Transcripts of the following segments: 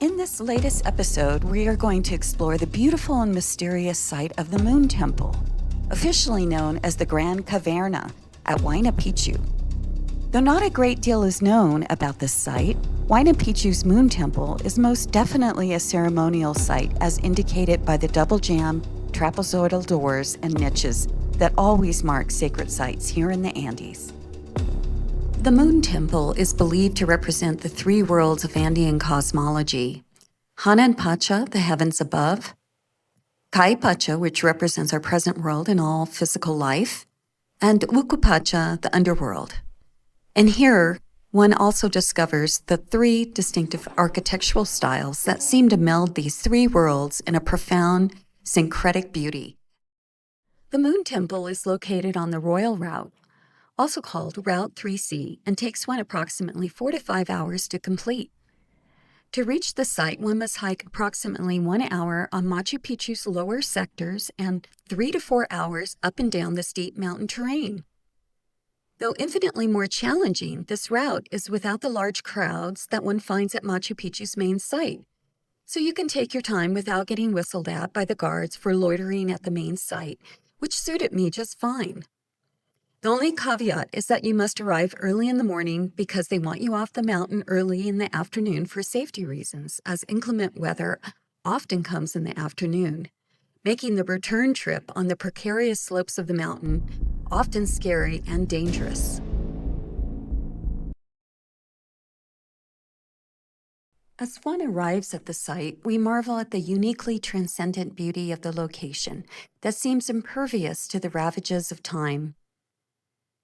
In this latest episode, we are going to explore the beautiful and mysterious site of the Moon Temple, officially known as the Grand Caverna at Huayna Picchu. Though not a great deal is known about this site, Huayna Picchu's Moon Temple is most definitely a ceremonial site as indicated by the double-jamb, trapezoidal doors and niches that always mark sacred sites here in the Andes. The Moon Temple is believed to represent the three worlds of Andean cosmology: Hanan Pacha, the heavens above; Pacha, which represents our present world and all physical life; and Uku Pacha, the underworld. And here, one also discovers the three distinctive architectural styles that seem to meld these three worlds in a profound, syncretic beauty. The Moon Temple is located on the Royal Route, also called Route 3C, and takes one approximately 4 to 5 hours to complete. To reach the site, one must hike approximately 1 hour on Machu Picchu's lower sectors and 3 to 4 hours up and down the steep mountain terrain. Though infinitely more challenging, this route is without the large crowds that one finds at Machu Picchu's main site, so you can take your time without getting whistled at by the guards for loitering at the main site, which suited me just fine. The only caveat is that you must arrive early in the morning because they want you off the mountain early in the afternoon for safety reasons, as inclement weather often comes in the afternoon, making the return trip on the precarious slopes of the mountain often scary and dangerous. As one arrives at the site, we marvel at the uniquely transcendent beauty of the location that seems impervious to the ravages of time.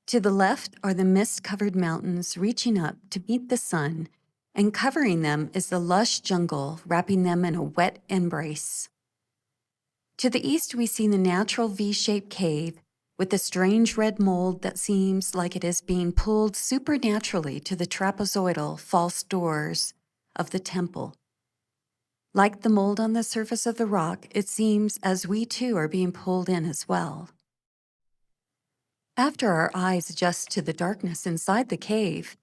To the left are the mist-covered mountains reaching up to meet the sun, and covering them is the lush jungle, wrapping them in a wet embrace. To the east, we see the natural V-shaped cave with the strange red mold that seems like it is being pulled supernaturally to the trapezoidal false doors of the temple. Like the mold on the surface of the rock, it seems as we too are being pulled in as well. After our eyes adjust to the darkness inside the cave,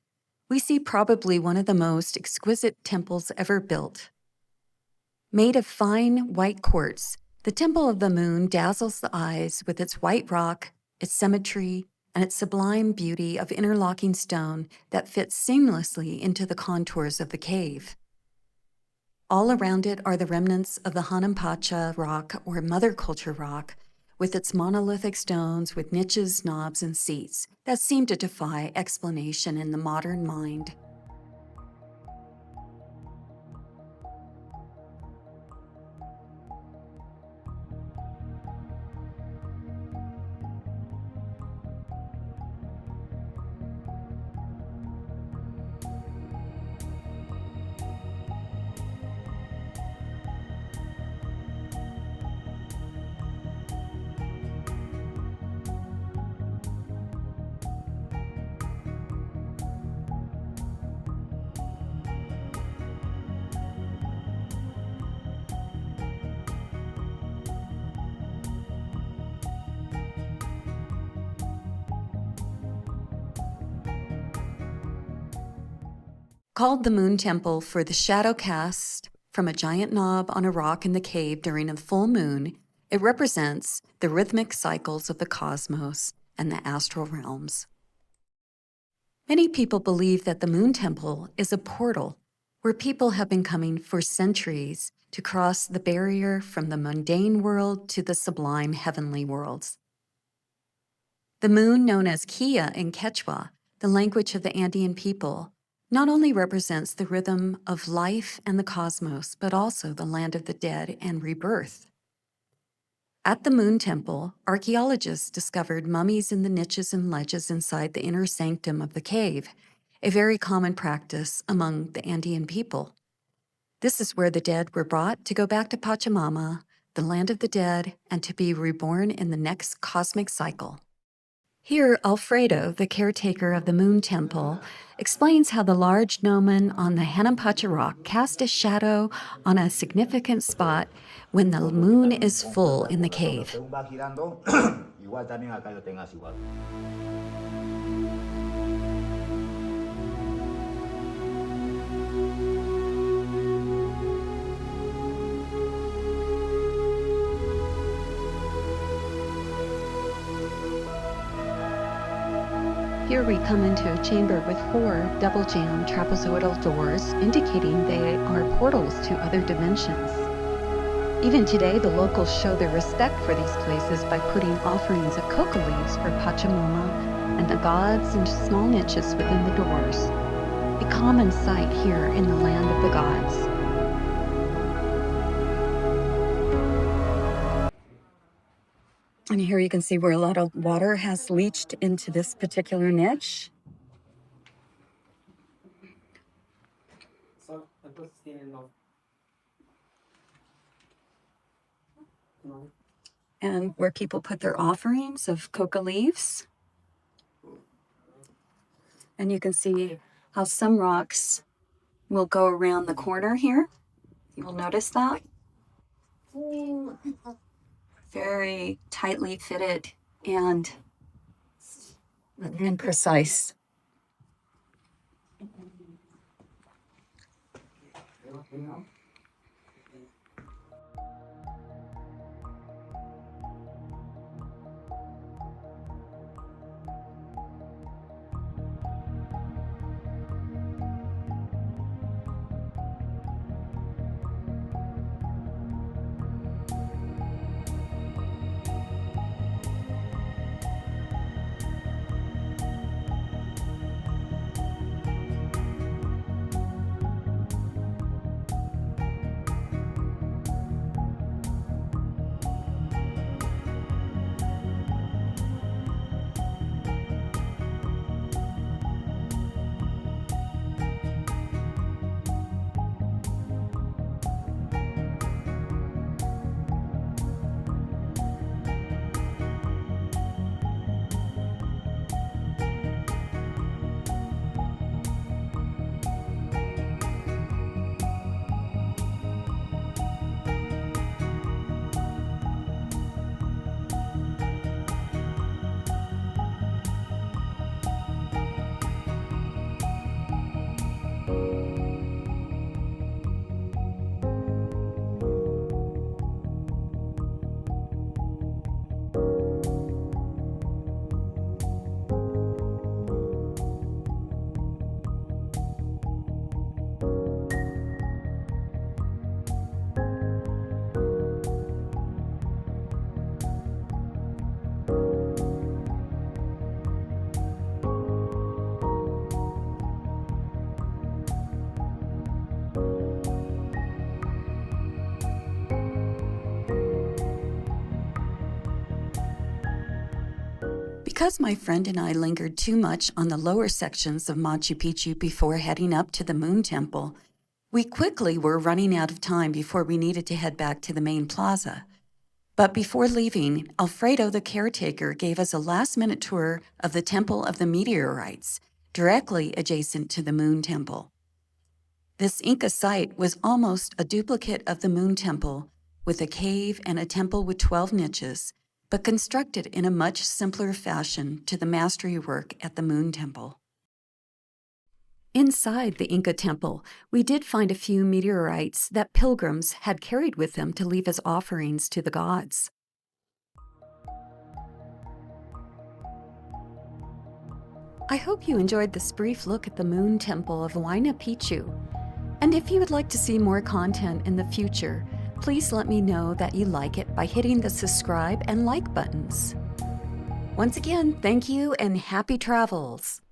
we see probably one of the most exquisite temples ever built. Made of fine white quartz, the Temple of the Moon dazzles the eyes with its white rock, its symmetry, and its sublime beauty of interlocking stone that fits seamlessly into the contours of the cave. All around it are the remnants of the Hanumpacha rock or mother culture rock, with its monolithic stones with niches, knobs, and seats that seem to defy explanation in the modern mind. Called the Moon Temple for the shadow cast from a giant knob on a rock in the cave during a full moon, it represents the rhythmic cycles of the cosmos and the astral realms. Many people believe that the Moon Temple is a portal where people have been coming for centuries to cross the barrier from the mundane world to the sublime heavenly worlds. The moon, known as Kia in Quechua, the language of the Andean people, not only represents the rhythm of life and the cosmos, but also the land of the dead and rebirth. At the Moon Temple, archaeologists discovered mummies in the niches and ledges inside the inner sanctum of the cave, a very common practice among the Andean people. This is where the dead were brought to go back to Pachamama, the land of the dead, and to be reborn in the next cosmic cycle. Here, Alfredo, the caretaker of the Moon Temple, explains how the large gnomon on the Hanumpacha rock cast a shadow on a significant spot when the moon is full in the cave. Here we come into a chamber with 4 double-jamb trapezoidal doors, indicating they are portals to other dimensions. Even today, the locals show their respect for these places by putting offerings of coca leaves for Pachamama and the gods into small niches within the doors, a common sight here in the land of the gods. And here you can see where a lot of water has leached into this particular niche. And where people put their offerings of coca leaves. And you can see how some rocks will go around the corner here. You'll notice that. Very tightly fitted and precise. Because my friend and I lingered too much on the lower sections of Machu Picchu before heading up to the Moon Temple, we quickly were running out of time before we needed to head back to the main plaza. But before leaving, Alfredo, the caretaker, gave us a last-minute tour of the Temple of the Meteorites, directly adjacent to the Moon Temple. This Inca site was almost a duplicate of the Moon Temple, with a cave and a temple with 12 niches, but constructed in a much simpler fashion to the mastery work at the Moon Temple. Inside the Inca temple, we did find a few meteorites that pilgrims had carried with them to leave as offerings to the gods. I hope you enjoyed this brief look at the Moon Temple of Huayna Picchu. And if you would like to see more content in the future, please let me know that you like it by hitting the subscribe and like buttons. Once again, thank you and happy travels!